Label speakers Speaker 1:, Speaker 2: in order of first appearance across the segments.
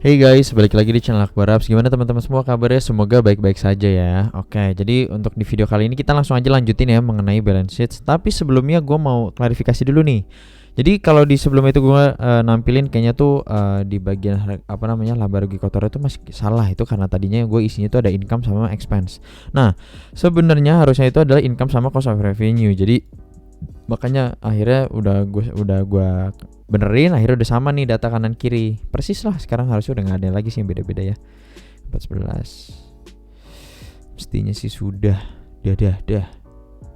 Speaker 1: Hey guys, balik lagi di channel Akbar Apps. Gimana teman-teman semua kabarnya? Semoga baik-baik saja ya. Oke, jadi untuk di video kali ini kita langsung aja lanjutin ya mengenai balance sheet. Tapi sebelumnya gue mau klarifikasi dulu nih. Jadi kalau di sebelum itu gue nampilin kayaknya tuh di bagian apa namanya laba rugi kotor itu masih salah, itu karena tadinya gue isinya itu ada income sama expense. Nah, sebenarnya harusnya itu adalah income sama cost of revenue. Jadi makanya akhirnya udah gua benerin, akhirnya udah sama nih data kanan kiri persis lah. Sekarang harusnya udah nggak ada lagi sih yang beda-beda ya. 14 mestinya sih sudah dah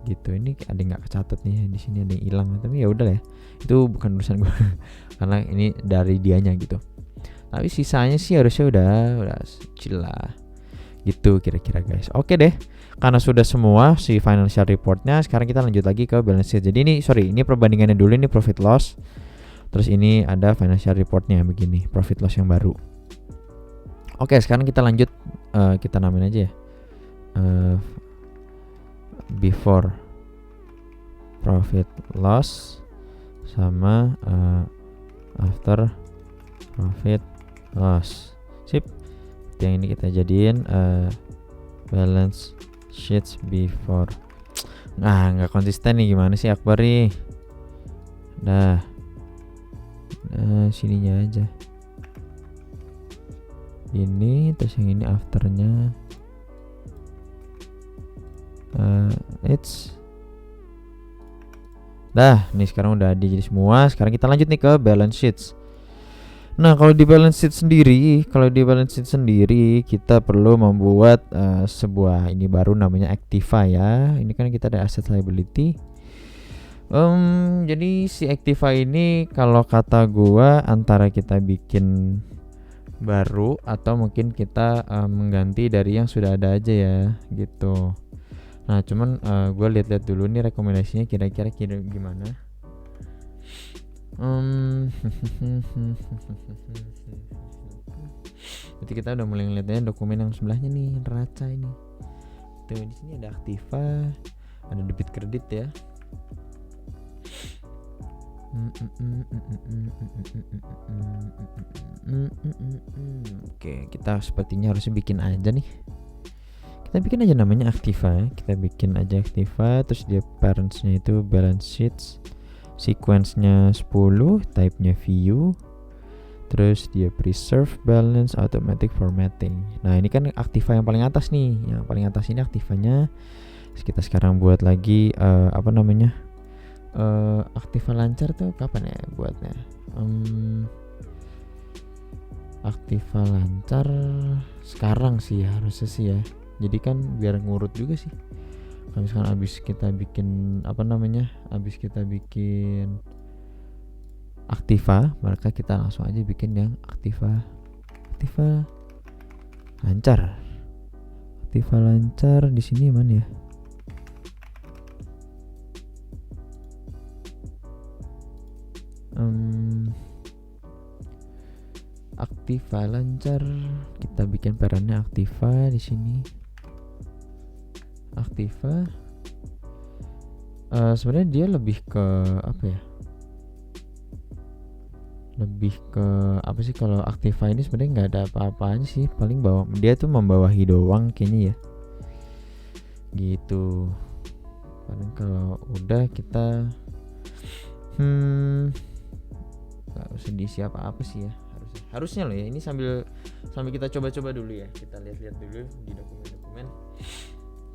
Speaker 1: gitu. Ini ada yang nggak kecatat nih di sini, ada yang hilang, tapi ya udah ya, itu bukan urusan gue karena ini dari dianya gitu. Tapi sisanya sih harusnya udah chill lah gitu kira-kira guys. Oke deh, karena sudah semua si financial reportnya, sekarang kita lanjut lagi ke balance sheet. Jadi ini perbandingannya dulu, ini profit loss, terus ini ada financial reportnya begini, profit loss yang baru. Oke, sekarang kita lanjut, kita namain aja ya before profit loss sama after profit loss. Sip, yang ini kita jadiin balance sheets before. Nah, nggak konsisten nih, gimana sih Akbar nih? Nah, sininya aja ini, terus yang ini afternya it's dah. Nih sekarang udah jadi semua. Sekarang kita lanjut nih ke balance sheets. Nah, kalau di balance sheet sendiri, kita perlu membuat sebuah ini baru namanya Activa ya. Ini kan kita ada asset liability. Jadi si Activa ini kalau kata gua antara kita bikin baru atau mungkin kita mengganti dari yang sudah ada aja ya gitu. Nah, cuman gue lihat-lihat dulu nih rekomendasinya kira-kira gimana. Berarti kita udah mulai ngeliatnya dokumen yang sebelahnya nih, neraca ini. Tuh di sini ada Activa, ada debit kredit ya. Oke, kita sepertinya harusnya bikin aja nih. Kita bikin aja namanya Activa ya. Kita bikin aja Activa, terus dia parentsnya itu balance sheets, sequence-nya 10, type-nya view, terus dia preserve balance, automatic formatting. Nah, ini kan Activa yang paling atas nih. Yang paling atas ini Activanya. Terus kita sekarang buat lagi apa namanya? Activa lancar tuh kapan ya buatnya? Activa lancar sekarang sih harusnya sih ya. Jadi kan biar ngurut juga sih. Kalau misalkan abis kita bikin apa namanya, abis kita bikin Activa, maka kita langsung aja bikin yang Activa lancar. Activa lancar di sini mana ya? Activa lancar, kita bikin perannya Activa di sini. Activa sebenarnya dia lebih ke apa ya? Lebih ke apa sih kalau Activa ini sebenarnya nggak ada apa-apanya sih, paling bawa dia tuh membawahi doang kayaknya ya. Gitu. Paling kalau udah kita nggak usah diisi apa-apa sih ya, harusnya loh ya. Ini sambil kita coba-coba dulu ya, kita lihat-lihat dulu di dokumen-dokumen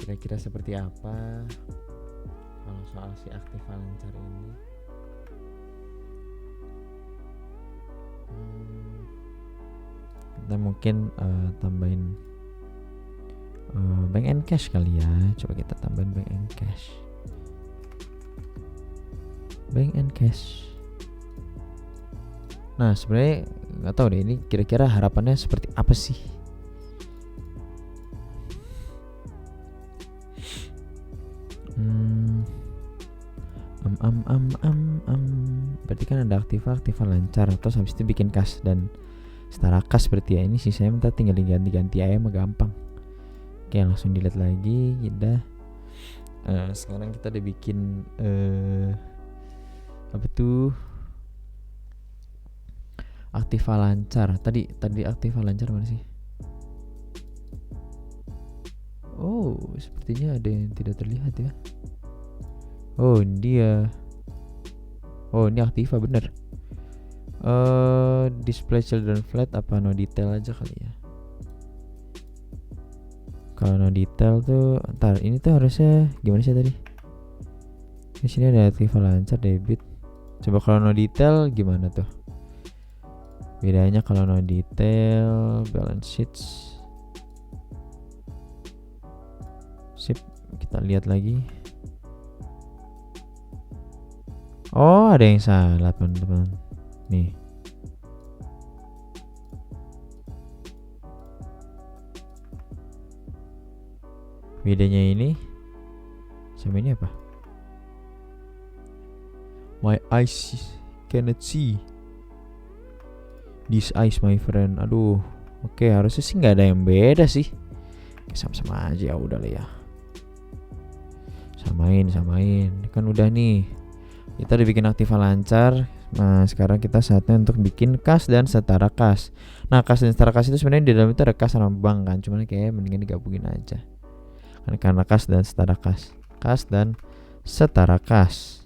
Speaker 1: kira-kira seperti apa kalau soal si Activa lancar ini. Kita mungkin tambahin bank and cash kali ya. Coba kita tambahin bank and cash. Nah, sebenarnya nggak tahu deh ini kira-kira harapannya seperti apa sih. Berarti kan ada Activa lancar, terus habis itu bikin kas dan setara kas berarti ya. Ini sih saya minta tinggal diganti aja mah gampang. Oke, langsung dilihat lagi kita. Sekarang kita udah bikin apa tuh Aktiva lancar. Tadi aktiva lancar mana sih? Oh, sepertinya ada yang tidak terlihat ya. Oh, ini dia. Oh, ini aktiva bener. Display children flat apa no detail aja kali ya. Kalau no detail tuh, ntar ini tuh harusnya gimana sih tadi? Di sini ada aktiva lancar debit. Coba kalau no detail gimana tuh? Bedanya kalau no detail balance sheets. Sip, kita lihat lagi. Oh, ada yang salah teman-teman. Nih. Bedanya ini sama ini apa? My eyes cannot see. This eyes my friend. Aduh. Oke, harusnya sih nggak ada yang beda sih. Sama-sama aja ya udah lah ya. Samain. Kan udah nih. Kita udah bikin aktiva lancar. Nah, sekarang kita saatnya untuk bikin kas dan setara kas. Nah, kas dan setara kas itu sebenarnya di dalam itu ada kas sama bank kan. Cuman kayak mendingan digabungin aja. Karena kas dan setara kas. Kas dan setara kas.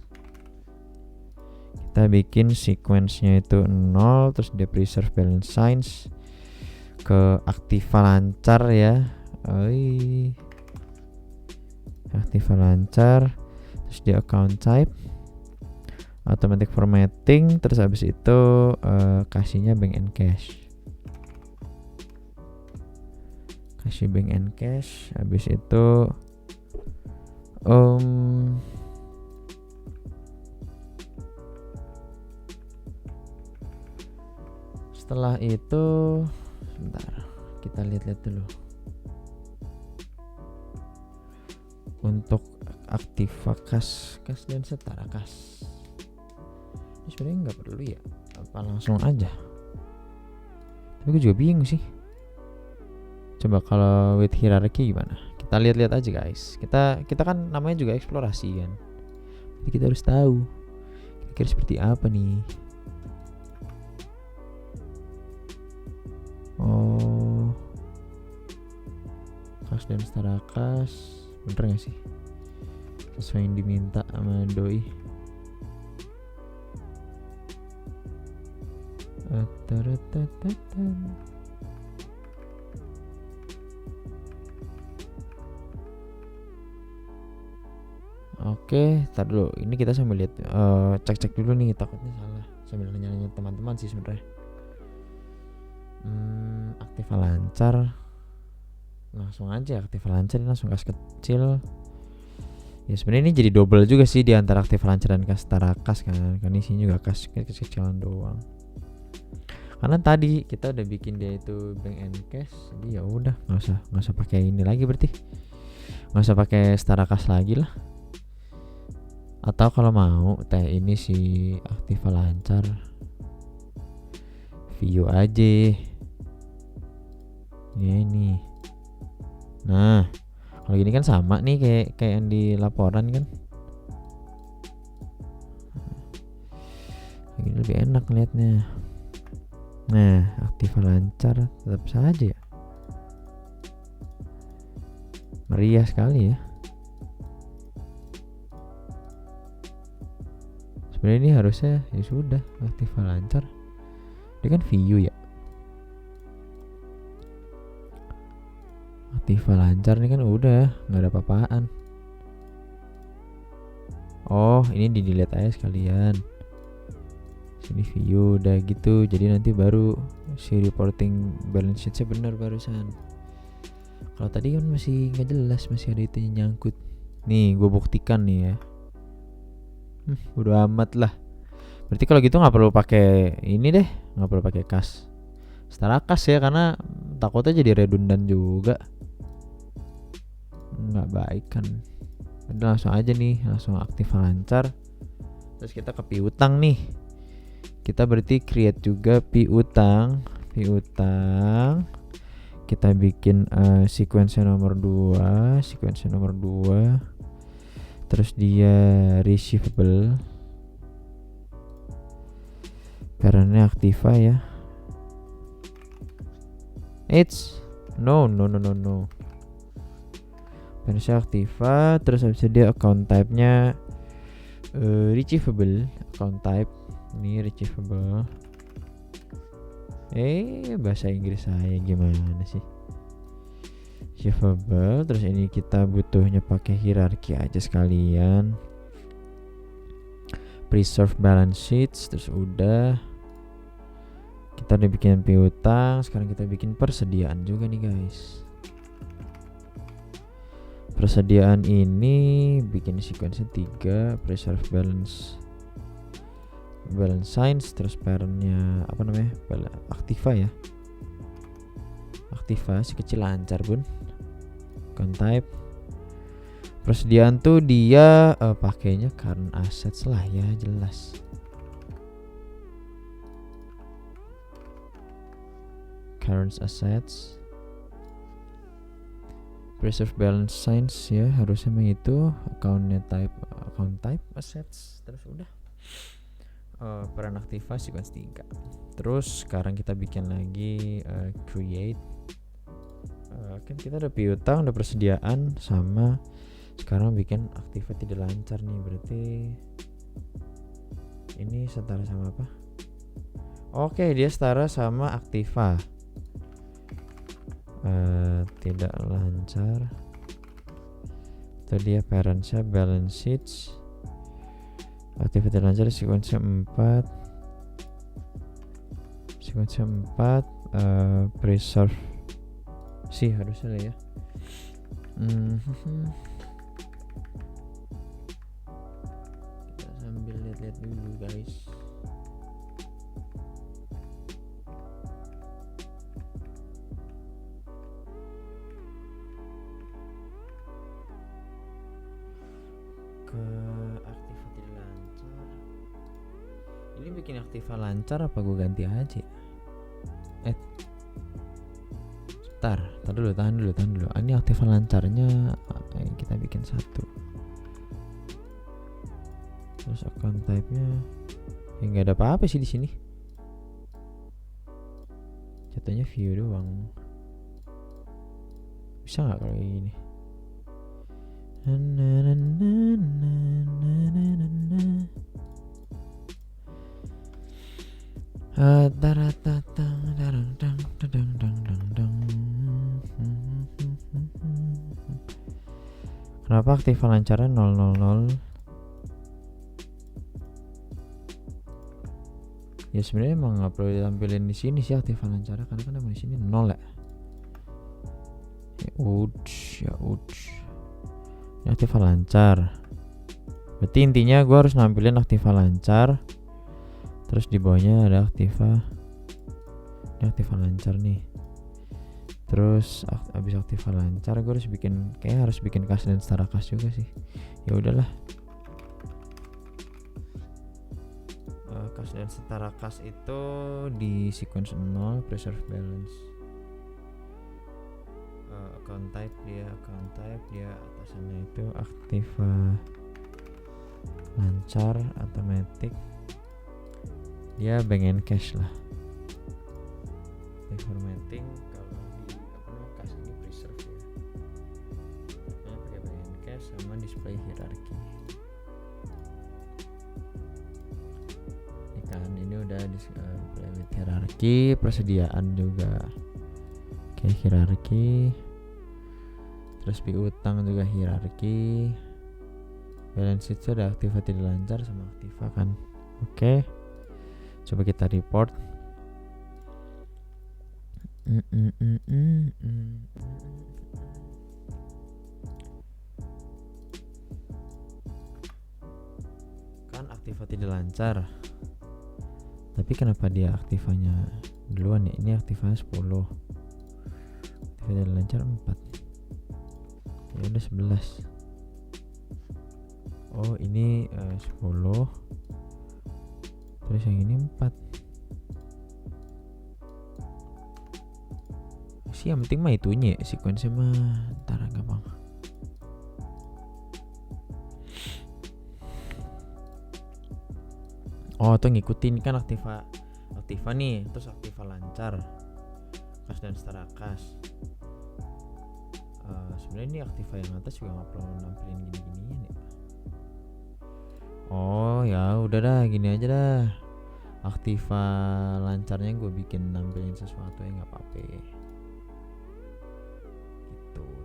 Speaker 1: Kita bikin sequence-nya itu 0, terus dia preserve balance signs ke aktiva lancar ya. Aktiva lancar, terus dia account type, automatic formatting, terus habis itu kasihnya bank and cash. Kasih bank and cash, habis itu setelah itu sebentar kita lihat-lihat dulu untuk aktiva kas dan setara kas. Ini sebenarnya nggak perlu ya, apa langsung aja? Tapi gue juga bingung sih. Coba kalau with hierarchy gimana? Kita lihat-lihat aja guys. Kita kan namanya juga eksplorasi kan. Jadi kita harus tahu kira-kira seperti apa nih. Oh, kas dan setara kas, bener gak sih? Sesuai yang diminta sama doi. Oke, tar dulu. Ini kita sambil lihat, cek dulu nih, takutnya salah. Sambil nanya-nanya teman-teman sih sebenarnya. Aktiva lancar, langsung aja aktiva lancar, ini langsung kas kecil. Ya sebenarnya ini jadi double juga sih di antara aktiva lancar dan kas setara kas kan. Karena isinya juga kas kecilan doang. Karena tadi kita udah bikin dia itu bank and cash, jadi ya udah nggak usah pakai ini lagi berarti. Nggak usah pakai setara kas lagi lah. Atau kalau mau ini si aktiva lancar view aja. Ini. Nah, kalau gini kan sama nih kayak yang di laporan kan. Ini lebih enak liatnya. Nah, aktiva lancar tetap saja ya. Meriah sekali ya. Sebenarnya ini harusnya ya sudah aktiva lancar. Dia kan view ya. Aktiva lancar nih kan udah nggak ada apa-apaan. Oh, ini di delete aja sekalian. Sini view udah gitu. Jadi nanti baru si reporting balance sheet-nya benar barusan. Kalau tadi kan masih nggak jelas, masih ada itu yang nyangkut. Nih, gue buktikan nih ya. Udah amat lah. Berarti kalau gitu nggak perlu pakai ini deh, nggak perlu pakai kas. Setara kas ya, karena takutnya jadi redundan juga. Nggak baik kan. Udah langsung aja nih, langsung aktiva lancar. Terus kita ke piutang nih. Kita berarti create juga piutang. Kita bikin sequence nomor 2. Terus dia receivable. Parentnya aktiva ya. It's no. Balance Activa, terus habis itu dia account type-nya retrievable account type. Ini retrievable. Bahasa Inggris saya gimana sih? Retrievable. Terus ini kita butuhnya pakai hierarki aja sekalian. Preserve balance sheets. Terus udah. Kita udah bikin piutang. Sekarang kita bikin persediaan juga nih guys. Persediaan ini bikin sequence 3, preserve balance signs, terus parentnya apa namanya, Activa ya, Activa si kecil lancar bun. Account type persediaan tuh dia pakainya current assets lah ya, jelas. Current assets, preserve balance signs ya, harusnya itu account type assets. Terus udah peran Activa sequence 3. Terus sekarang kita bikin lagi create. Kan kita udah piutang, udah persediaan, sama sekarang bikin Activa tidak lancar nih. Berarti ini setara sama apa? Oke, dia setara sama Activa. Tidak lancar. Itu dia parentsnya balance sheets. Activa tidak lancar sequence 4. Preserve sih harusnya lah ya. Kita sambil lihat-lihat dulu guys. Activa tidak lancar. Ini bikin Activa lancar apa gue ganti aja? Tahan dulu. Ini Activa lancarnya kita bikin 1. Terus account type-nya nggak ada apa-apa sih di sini. Jatuhnya view doang. Bisa nggak kalau ini? Kenapa Activa lancarnya 000? Ya sebenarnya emang nggak perlu ditampilin di sini sih Activa lancarnya, karena kan emang di sini 0 ya. Ya udah. Ini Activa lancar. Berarti intinya gue harus nampilin Activa lancar. Terus di bawahnya ada Activa. Ini Activa lancar nih. Terus abis Activa lancar gue harus bikin kas dan setara kas juga sih. Ya udahlah. Kas dan setara kas itu di sequence 0, preserve balance. Account type dia atasannya itu Activa lancar automatic. Dia bank and cash lah. Formatting kalau di kas ini preserve ya. Pakai bank and cash sama display hierarki. Ini udah display with hierarki, persediaan juga kayak hierarki. Terus piutang juga hierarki. Balance sheet sudah Activa tidak lancar sama Activa kan. Oke. Coba kita report. Kan Activa tidak lancar. Tapi kenapa dia Activanya duluan ya? Ini Activanya 10. Activa tidak lancar 4. Ya udah 11. Oh, ini 10. Terus yang ini 4. Sih yang penting mah itunya, sequence mah ntar gampang. Oh tuh ngikutin kan Activa nih, terus Activa lancar. kas dan setara kas. Sebenarnya ini aktiva yang atas juga nggak perlu nampilin gini-ginian ya. Oh ya udah dah, gini aja dah. Aktiva lancarnya gue bikin nampilin sesuatu yang nggak apa-apa gitu.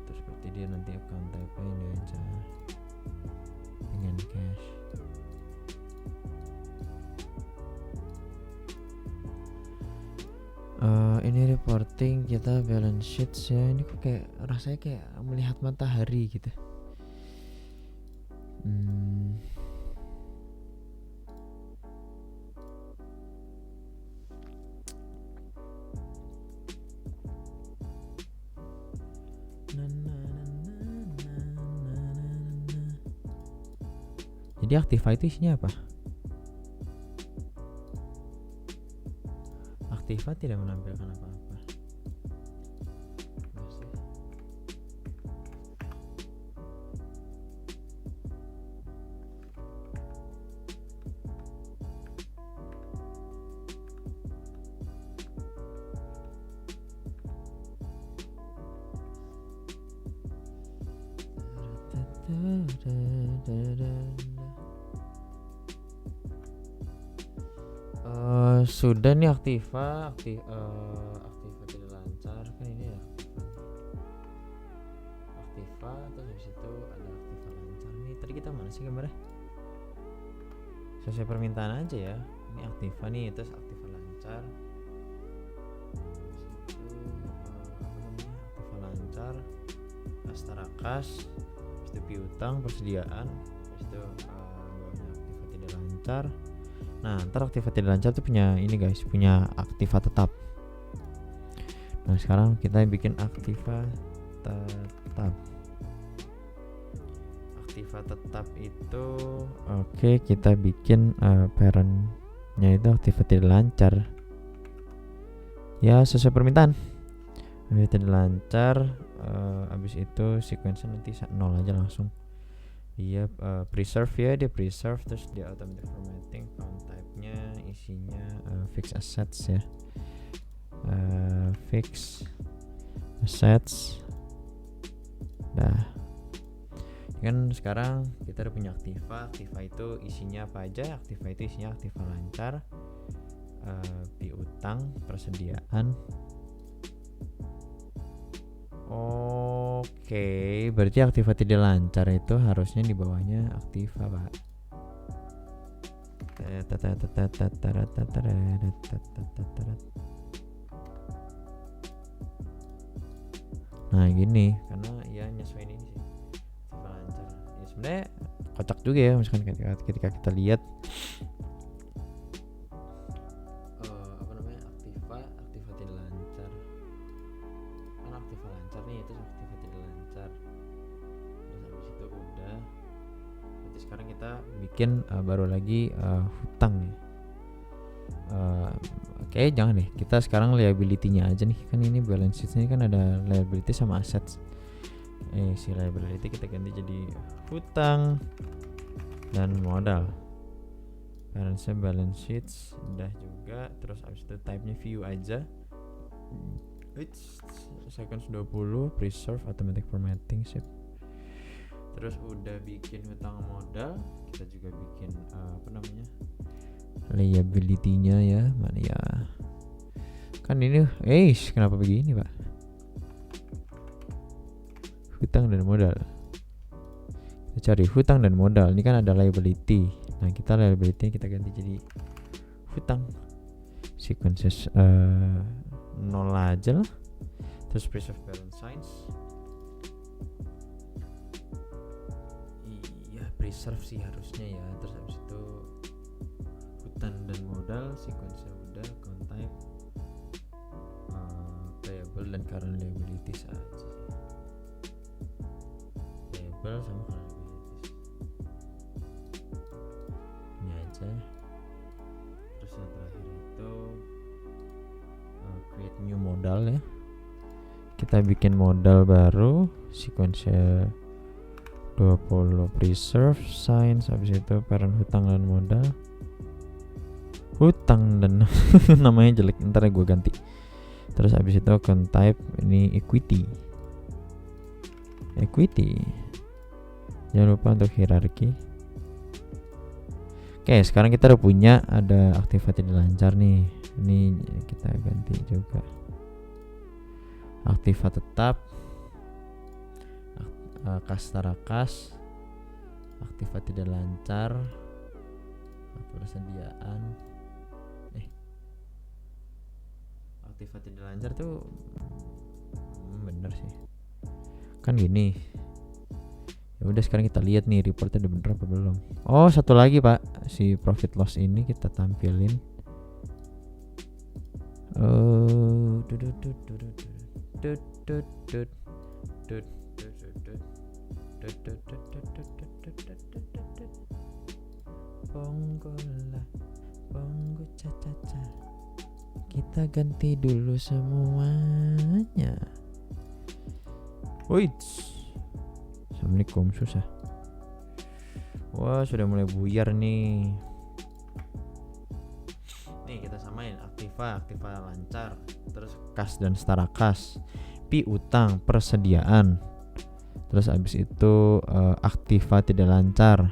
Speaker 1: Terus berarti dia nanti account type-nya ini aja dengan cash. Ini reporting kita balance sheets ya. Ini kok kayak rasanya kayak melihat matahari gitu. Jadi aktiva itu isinya apa? Aktiva tidak menampilkan apa-apa. Masih. Sudah nih aktiva tidak lancar kan ini ya. Aktiva terus habis itu ada aktiva lancar nih. Tadi kita mana sih gambarnya? Sesuai permintaan aja ya. Ini aktiva nih, terus aktiva lancar. Habis itu aktiva lancar, setara kas, habis itu piutang, persediaan, habis itu bawahnya aktiva tidak lancar. Nah, ntar aktiva tidak lancar tuh punya ini guys, punya aktiva tetap. Nah, sekarang kita bikin aktiva tetap. Aktiva tetap itu oke, kita bikin parentnya itu aktiva tidak lancar. Ya, sesuai permintaan. Aktiva tidak lancar, habis itu sequence nanti 0 aja langsung. Dia preserve ya, dia preserve, terus dia automatic formatting, font type-nya isinya fixed assets ya. Fixed assets. Dah. Kan sekarang kita udah punya aktiva itu isinya apa aja? Aktiva itu isinya aktiva lancar, piutang, persediaan. Oke, berarti aktiva tidak lancar itu harusnya di bawahnya aktiva, Pak. Nah, gini, karena ya nyesuaiin ini sih. Aktiva lancar. Ya sebenarnya kocak juga ya, misalkan ketika kita lihat aktiva tidak lancar. Kan aktiva lancar nih, itu aktiva tidak lancar. Terus habis itu udah. Berarti sekarang kita bikin baru lagi hutang ya. Oke, jangan deh. Kita sekarang liability-nya aja nih. Kan ini balance sheet-nya kan ada liability sama assets. Si liability kita ganti jadi hutang dan modal. Balance sheets udah juga. Terus habis itu type-nya view aja. Seconds 20, preserve, automatic formatting, sip. Terus udah bikin hutang modal, kita juga bikin liability-nya ya, mana ya? Kan ini, kenapa begini, Pak? Hutang dan modal. Kita cari hutang dan modal. Ini kan ada liability. Nah, kita liability kita ganti jadi hutang. Sequences 0 aja lah. Terus preserve balance signs. Iya, preserve sih harusnya ya. Terus habis itu hutang dan modal, sequence udah, account type, payable dan current liabilities aja sih. Payable sama current liabilities. Ini aja. Terus yang terakhir itu create new modal ya. Kita bikin modal baru, sequence 20, preserve signs, habis itu parent hutang dan modal. Hutang dan namanya jelek, ntar gue ganti. Terus habis itu account type ini equity. Jangan lupa untuk hierarki. Oke, sekarang kita udah punya ada aktiva tidak lancar nih. Ini kita ganti juga. Aktiva tetap, kas setara kas, aktiva tidak lancar, persediaan. Aktiva tidak lancar tuh bener sih. Kan gini. Ya udah sekarang kita lihat nih reportnya udah bener apa belum. Oh, satu lagi Pak, si profit loss ini kita tampilin. Bonggo caca. Kita ganti dulu semuanya. Wait. Assalamualaikum, susah. Wah, sudah mulai buyar nih. Nih kita samain aktiva lancar, terus kas dan setara kas, piutang persediaan, terus abis itu aktiva tidak lancar,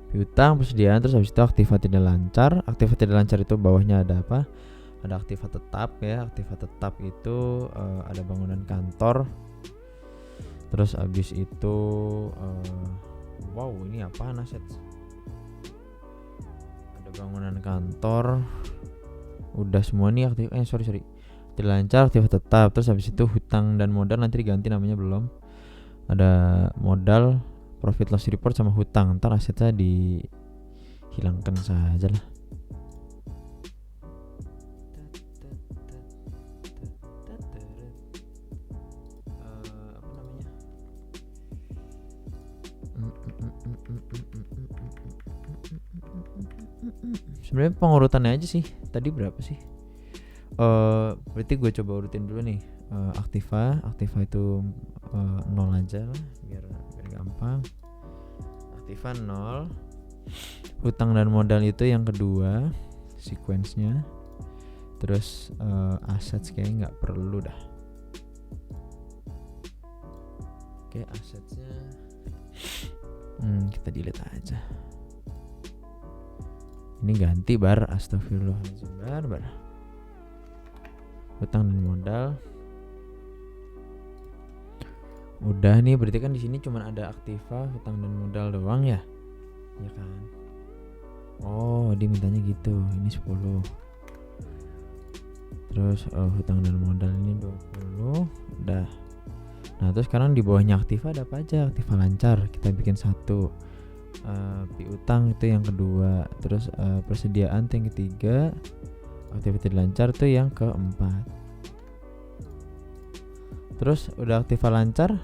Speaker 1: piutang persediaan, terus abis itu aktiva tidak lancar. Aktiva tidak lancar itu bawahnya ada apa? Ada aktiva tetap ya. Aktiva tetap itu ada bangunan kantor. Terus abis itu wow, ini apa aset? Ada bangunan kantor. Udah semua nih aktif. Sorry. Tidak lancar, aktiva tetap. Terus abis itu hutang dan modal nanti diganti namanya belum. Ada modal, profit loss report sama hutang. Ntar asetnya dihilangkan saja lah. Sebenarnya pengurutannya aja sih. Tadi berapa sih? Berarti gue coba urutin dulu nih. Aktiva itu 0 aja lah biar gampang. Aktiva 0. Hutang dan modal itu yang kedua sequence-nya. Terus assets kayaknya nggak perlu dah. Oke, assets-nya kita delete aja. Ini ganti bar, astagfirullahaladzim, bar. Hutang dan modal. Udah nih, berarti kan di sini cuma ada aktiva, hutang dan modal doang ya? Ya kan? Oh, dia mintanya gitu. Ini 10. Terus hutang dan modal ini 20. Udah. Nah, terus sekarang di bawahnya aktiva ada apa aja? Aktiva lancar, kita bikin 1. Piutang itu yang kedua. Terus persediaan itu yang ketiga. Aktiva tidak lancar itu yang keempat. Terus udah aktiva lancar.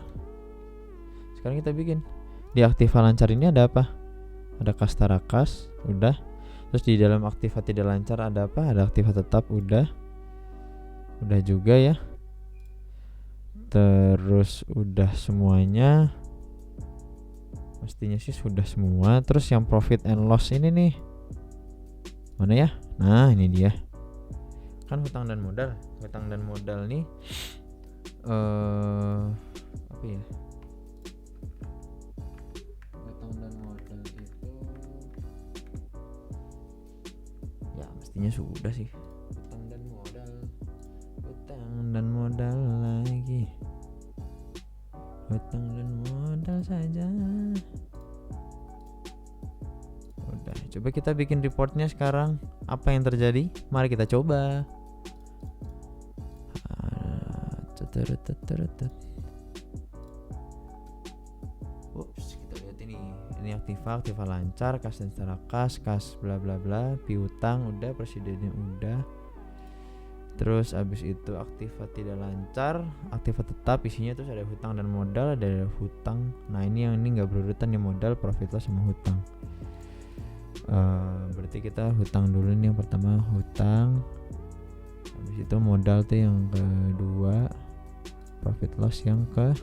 Speaker 1: Sekarang kita bikin. Di aktiva lancar ini ada apa? Ada kas setara kas, udah. Terus di dalam aktiva tidak lancar ada apa? Ada aktiva tetap, udah. Udah juga ya. Terus udah semuanya. Mestinya sih sudah semua. Terus yang profit and loss ini nih, mana ya? Nah, ini dia. Kan hutang dan modal. Hutang dan modal nih apa ya? Hutang dan modal itu ya mestinya sudah sih. Hutang dan modal lagi. Hutang dan modal saja. Udah, coba kita bikin reportnya sekarang. Apa yang terjadi? Mari kita coba. Ups, kita lihat ini. Ini aktiva lancar, kas dan setara kas bla bla bla, piutang udah, presidennya udah. Terus abis itu aktiva tidak lancar, aktiva tetap isinya terus ada hutang dan modal, ada hutang. Nah, ini yang ini nggak berurutan nih, modal, profit loss sama hutang. Berarti kita hutang dulu nih, yang pertama hutang. Habis itu modal tuh yang kedua, profit loss yang ke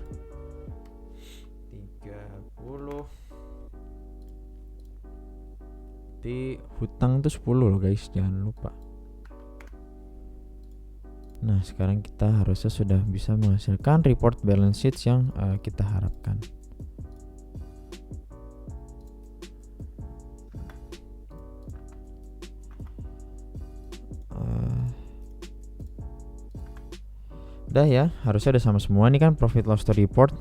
Speaker 1: 30. Di hutang tuh 10 loh guys, jangan lupa. Nah, sekarang kita harusnya sudah bisa menghasilkan report balance sheet yang kita harapkan. Udah ya, harusnya udah sama semua nih kan profit loss to report.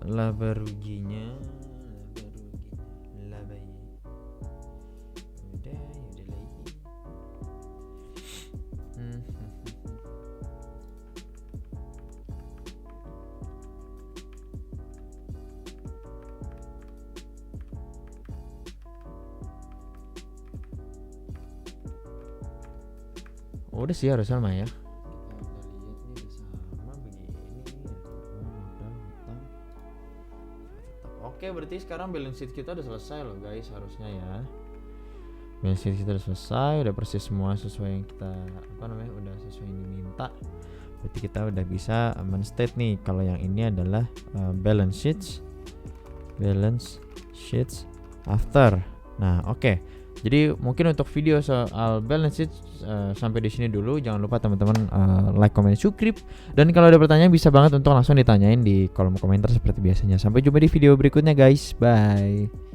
Speaker 1: Laba ruginya udah lagi. Udah sih harusnya mah ya. Oke, berarti sekarang balance sheet kita udah selesai loh guys, harusnya ya. Balance sheet kita udah selesai, udah persis semua sesuai yang kita udah sesuai yang diminta. Berarti kita udah bisa men-state nih kalau yang ini adalah balance sheets after. Nah, oke. Jadi mungkin untuk video soal balance sheet sampai di sini dulu. Jangan lupa teman-teman like, comment, subscribe. Dan kalau ada pertanyaan bisa banget untuk langsung ditanyain di kolom komentar seperti biasanya. Sampai jumpa di video berikutnya guys. Bye.